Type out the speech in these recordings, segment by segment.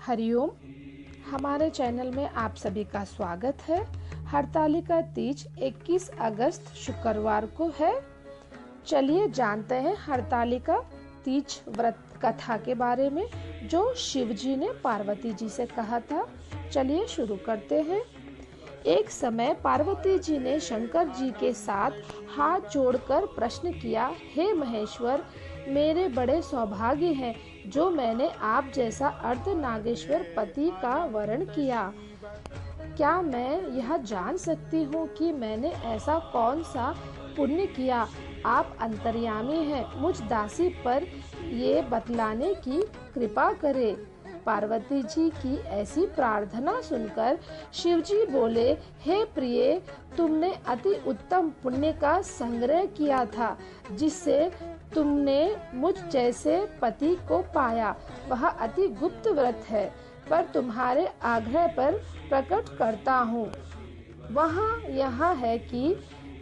हरिओम। हमारे चैनल में आप सभी का स्वागत है। हरतालिका तीज 21 अगस्त शुक्रवार को है। चलिए जानते हैं हरतालिका तीज व्रत कथा के बारे में जो शिव जी ने पार्वती जी से कहा था। चलिए शुरू करते हैं। एक समय पार्वती जी ने शंकर जी के साथ हाथ जोड़कर प्रश्न किया, हे महेश्वर, मेरे बड़े सौभाग्य हैं जो मैंने आप जैसा अर्धनागेश्वर पति का वरण किया। क्या मैं यह जान सकती हूँ कि मैंने ऐसा कौन सा पुण्य किया? आप अंतर्यामी हैं, मुझ दासी पर ये बतलाने की कृपा करें। पार्वती जी की ऐसी प्रार्थना सुनकर शिव जी बोले, हे प्रिय, तुमने अति उत्तम पुण्य का संग्रह किया था जिससे तुमने मुझ जैसे पति को पाया। वह अति गुप्त व्रत है, पर तुम्हारे आग्रह पर प्रकट करता हूँ। वहाँ यह है कि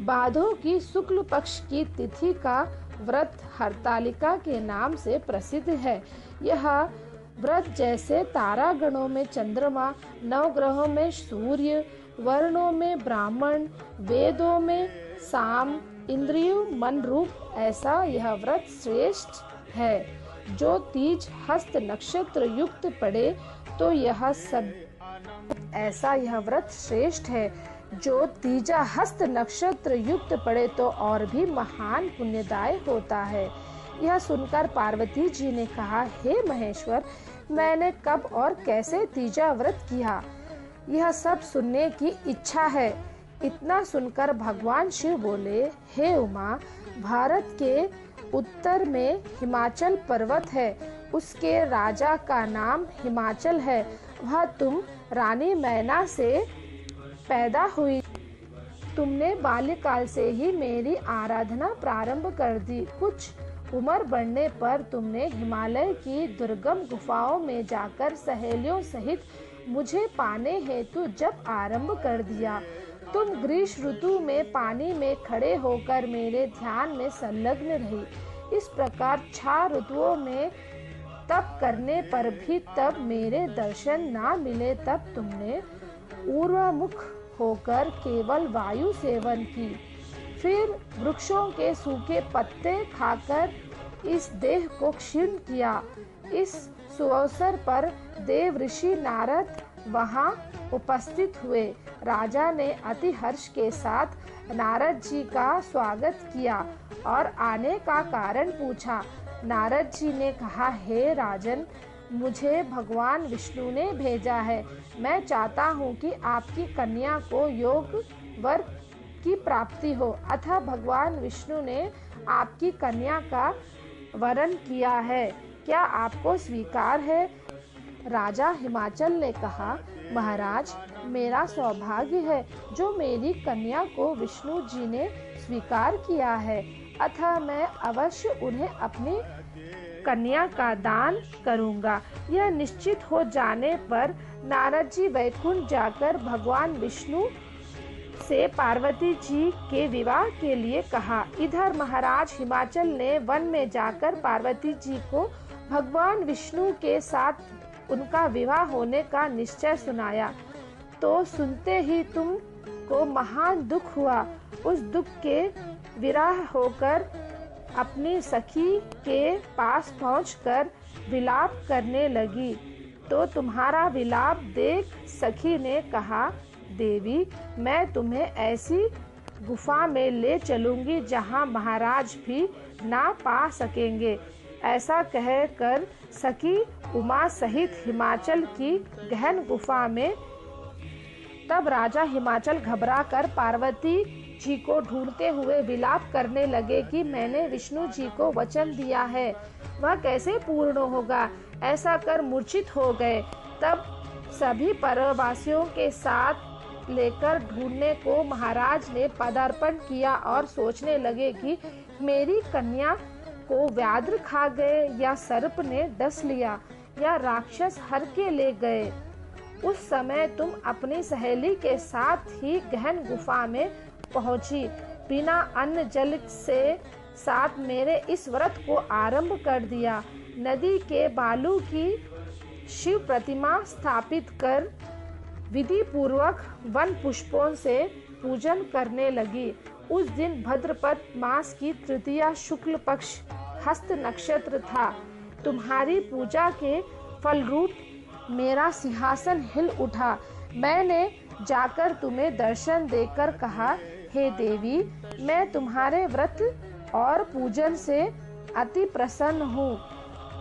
भादों की शुक्ल पक्ष की तिथि का व्रत हरतालिका के नाम से प्रसिद्ध है। यह व्रत जैसे तारागणों में चंद्रमा, नवग्रहों में सूर्य, वर्णों में ब्राह्मण, वेदों में साम, इंद्रियों मन रूप, ऐसा यह व्रत श्रेष्ठ है। जो तीज हस्त नक्षत्र युक्त पड़े तो यह सब ऐसा यह व्रत श्रेष्ठ है। जो तीजा हस्त नक्षत्र युक्त पड़े तो और भी महान पुण्यदाय होता है। यह सुनकर पार्वती जी ने कहा, हे महेश्वर, मैंने कब और कैसे तीजा व्रत किया, यह सब सुनने की इच्छा है। इतना सुनकर भगवान शिव बोले, हे उमा, भारत के उत्तर में हिमाचल पर्वत है, उसके राजा का नाम हिमाचल है। वह तुम रानी मैना से पैदा हुई। तुमने बाल्यकाल से ही मेरी आराधना प्रारंभ कर दी। कुछ उम्र बढ़ने पर तुमने हिमालय की दुर्गम गुफाओं में जाकर सहेलियों सहित मुझे पाने हेतु जप आरंभ कर दिया। तुम ग्रीष्म ऋतु में पानी में खड़े होकर मेरे ध्यान में संलग्न रही। इस प्रकार 6 ऋतुओं में तप करने पर भी तब मेरे दर्शन ना मिले, तब तुमने ऊर्ध्वमुख होकर केवल वायु सेवन की। फिर वृक्षों के सूखे पत्ते खाकर इस देह को क्षीण किया। इस सुअवसर पर देव ऋषि नारद वहां उपस्थित हुए। राजा ने अति हर्ष के साथ नारद जी का स्वागत किया और आने का कारण पूछा। नारद जी ने कहा, हे राजन, मुझे भगवान विष्णु ने भेजा है। मैं चाहता हूँ कि आपकी कन्या को योग वर की प्राप्ति हो। अतः भगवान विष्णु ने आपकी कन्या का वरण किया है। क्या आपको स्वीकार है? राजा हिमाचल ने कहा, महाराज, मेरा सौभाग्य है जो मेरी कन्या को विष्णु जी ने स्वीकार किया है। अतः मैं अवश्य उन्हें अपनी कन्या का दान करूंगा। यह निश्चित हो जाने पर नारद जी वैकुंठ जाकर भगवान विष्णु से पार्वती जी के विवाह के लिए कहा। इधर महाराज हिमाचल ने वन में जाकर पार्वती जी को भगवान विष्णु के साथ उनका विवाह होने का निश्चय सुनाया। तो सुनते ही तुमको महान दुख हुआ। उस दुख के विरह होकर अपनी सखी के पास पहुंचकर विलाप करने लगी। तो तुम्हारा विलाप देख सखी ने कहा, देवी, मैं तुम्हें ऐसी गुफा में ले चलूंगी जहां महाराज भी ना पा सकेंगे। ऐसा कहकर सखी उमा सहित हिमाचल की गहन गुफा में। तब राजा हिमाचल घबराकर पार्वती जी को ढूंढते हुए विलाप करने लगे कि मैंने विष्णु जी को वचन दिया है, वह कैसे पूर्ण होगा। ऐसा कर मूर्छित हो गए। तब सभी परवासियों के साथ लेकर ढूंढने को महाराज ने पदार्पण किया और सोचने लगे कि मेरी कन्या को व्याघ्र खा गए, या सर्प ने डस लिया, या राक्षस हर के ले गए। उस समय तुम अपनी सहेली के साथ ही गहन गुफा में पहुंची। बिना अन्न जल से साथ मेरे इस व्रत को आरंभ कर दिया। नदी के बालू की शिव प्रतिमा स्थापित कर विधि पूर्वक वन पुष्पों से पूजन करने लगी। उस दिन भद्रपद मास की तृतीया शुक्ल पक्ष हस्त नक्षत्र था। तुम्हारी पूजा के फलरूप मेरा सिंहासन हिल उठा। मैंने जाकर तुम्हें दर्शन देकर कहा, हे देवी, मैं तुम्हारे व्रत और पूजन से अति प्रसन्न हूँ।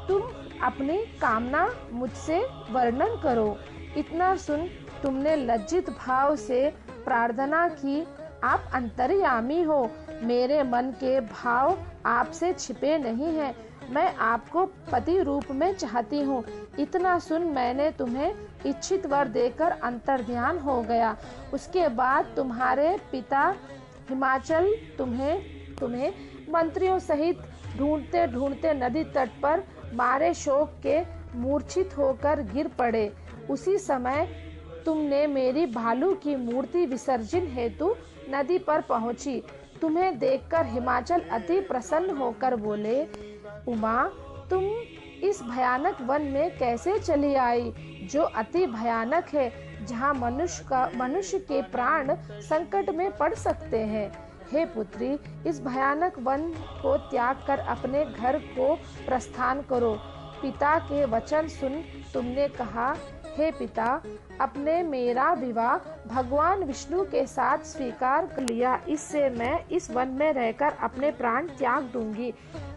तुम अपनी कामना मुझसे वर्णन करो। इतना सुन तुमने लज्जित भाव से प्रार्थना की, आप अंतर्यामी हो, मेरे मन के भाव आपसे छिपे नहीं हैं, मैं आपको पति रूप में चाहती हूँ। इतना सुन मैंने तुम्हें इच्छित वर देकर अंतर्ध्यान हो गया। उसके बाद तुम्हारे पिता हिमाचल तुम्हें मंत्रियों सहित ढूंढते ढूंढते नदी तट पर मारे शोक के मूर्छित होकर गिर पड़े। उसी समय तुमने मेरी भालू की मूर्ति विसर्जन हेतु नदी पर पहुंची। तुम्हें देखकर हिमाचल अति प्रसन्न होकर बोले, उमा, तुम इस भयानक वन में कैसे चली आई, जो अति भयानक है, जहाँ मनुष्य के प्राण संकट में पड़ सकते हैं। हे पुत्री, इस भयानक वन को त्याग कर अपने घर को प्रस्थान करो। पिता के वचन सुन तुमने कहा, हे पिता, अपने मेरा विवाह भगवान विष्णु के साथ स्वीकार कर लिया, इससे मैं इस वन में रहकर अपने प्राण त्याग दूंगी।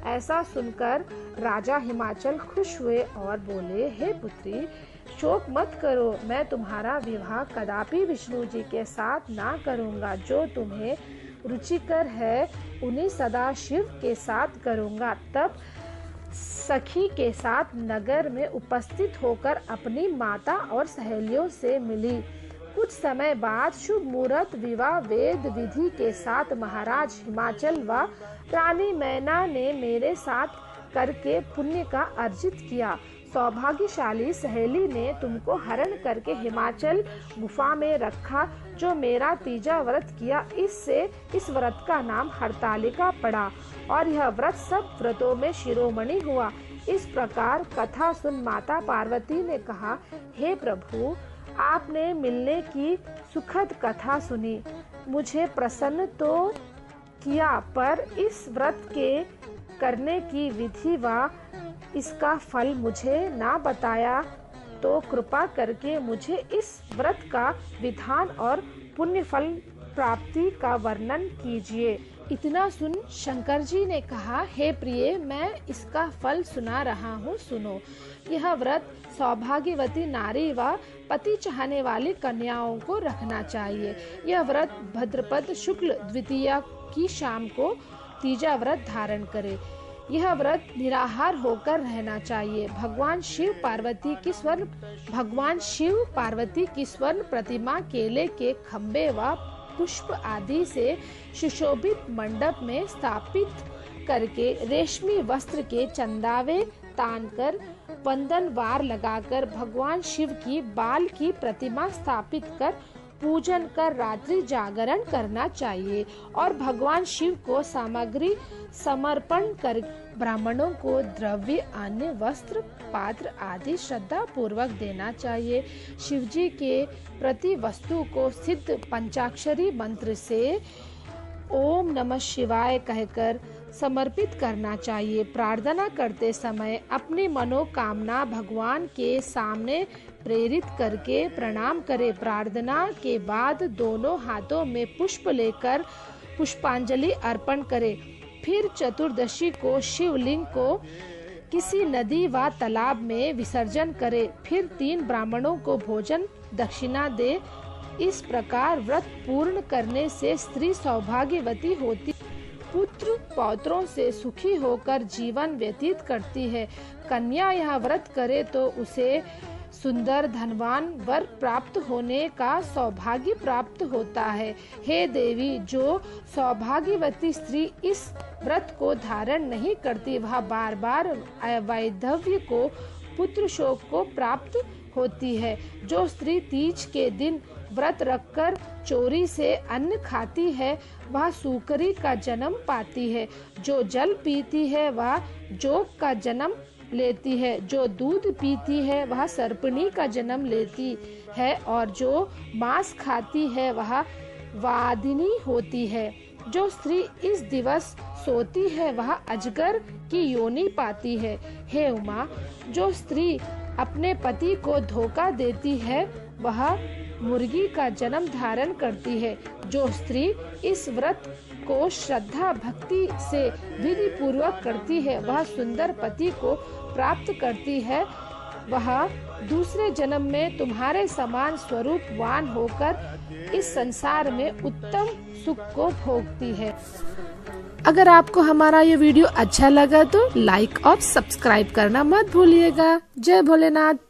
ऐसा सुनकर राजा हिमाचल खुश हुए और बोले, हे पुत्री, शोक मत करो, मैं तुम्हारा विवाह कदापि विष्णु जी के साथ ना करूंगा। जो तुम्हें रुचिकर है उन्हीं सदा शिव के साथ करूंगा। तब सखी के साथ नगर में उपस्थित होकर अपनी माता और सहेलियों से मिली। कुछ समय बाद शुभ मुहूर्त विवाह वेद विधि के साथ महाराज हिमाचल व रानी मैना ने मेरे साथ करके पुण्य का अर्जित किया। सौभाग्यशाली सहेली ने तुमको हरण करके हिमाचल गुफा में रखा, जो मेरा तीजा व्रत किया। इससे इस व्रत का नाम हरतालिका पड़ा और यह व्रत सब व्रतों में शिरोमणि हुआ। इस प्रकार कथा सुन माता पार्वती ने कहा, हे प्रभु, आपने मिलने की सुखद कथा सुनी, मुझे प्रसन्न तो किया, पर इस व्रत के करने की विधि व इसका फल मुझे ना बताया, तो कृपा करके मुझे इस व्रत का विधान और पुण्य फल प्राप्ति का वर्णन कीजिए। इतना सुन शंकर जी ने कहा, हे प्रिय, मैं इसका फल सुना रहा हूँ, सुनो। यह व्रत सौभाग्यवती नारी व पति चाहने वाली कन्याओं को रखना चाहिए। यह व्रत भद्रपद शुक्ल द्वितीया की शाम को तीजा व्रत धारण करे। यह व्रत निराहार होकर रहना चाहिए। भगवान शिव पार्वती की स्वर्ण प्रतिमा केले के खम्भे व पुष्प आदि से सुशोभित मंडप में स्थापित करके रेशमी वस्त्र के चंदावे तानकर वंदन वार लगाकर भगवान शिव की बाल की प्रतिमा स्थापित कर पूजन कर रात्रि जागरण करना चाहिए और भगवान शिव को सामग्री समर्पण कर ब्राह्मणों को द्रव्य, अन्न, वस्त्र, पात्र आदि श्रद्धा पूर्वक देना चाहिए। शिवजी के प्रति वस्तु को सिद्ध पंचाक्षरी मंत्र से ओम नमः शिवाय कहकर समर्पित करना चाहिए। प्रार्थना करते समय अपनी मनोकामना भगवान के सामने प्रेरित करके प्रणाम करें। प्रार्थना के बाद दोनों हाथों में पुष्प लेकर पुष्पांजलि अर्पण करें। फिर चतुर्दशी को शिवलिंग को किसी नदी व तालाब में विसर्जन करें। फिर 3 ब्राह्मणों को भोजन दक्षिणा दे। इस प्रकार व्रत पूर्ण करने से स्त्री सौभाग्यवती होती, पुत्र पौत्रों से सुखी होकर जीवन व्यतीत करती है। कन्या यह व्रत करे तो उसे सुंदर धनवान वर प्राप्त होने का सौभाग्य प्राप्त होता है। हे देवी, जो सौभाग्यवती स्त्री इस व्रत को धारण नहीं करती, वह बार बार अवैधव्य को पुत्र शोक को प्राप्त होती है। जो स्त्री तीज के दिन व्रत रखकर चोरी से अन्न खाती है, वह सूकरी का जन्म पाती है। जो जल पीती है, वह जोग का जन्म लेती है। जो दूध पीती है वह सर्पिणी का जन्म लेती है और जो मांस खाती है वह वादिनी होती है। जो स्त्री इस दिवस सोती है वह अजगर की योनि पाती है। हे उमा, जो स्त्री अपने पति को धोखा देती है वह मुर्गी का जन्म धारण करती है। जो स्त्री इस व्रत को श्रद्धा भक्ति से विधि पूर्वक करती है वह सुंदर पति को प्राप्त करती है। वह दूसरे जन्म में तुम्हारे समान स्वरूपवान होकर इस संसार में उत्तम सुख को भोगती है। अगर आपको हमारा ये वीडियो अच्छा लगा तो लाइक और सब्सक्राइब करना मत भूलिएगा। जय भोलेनाथ।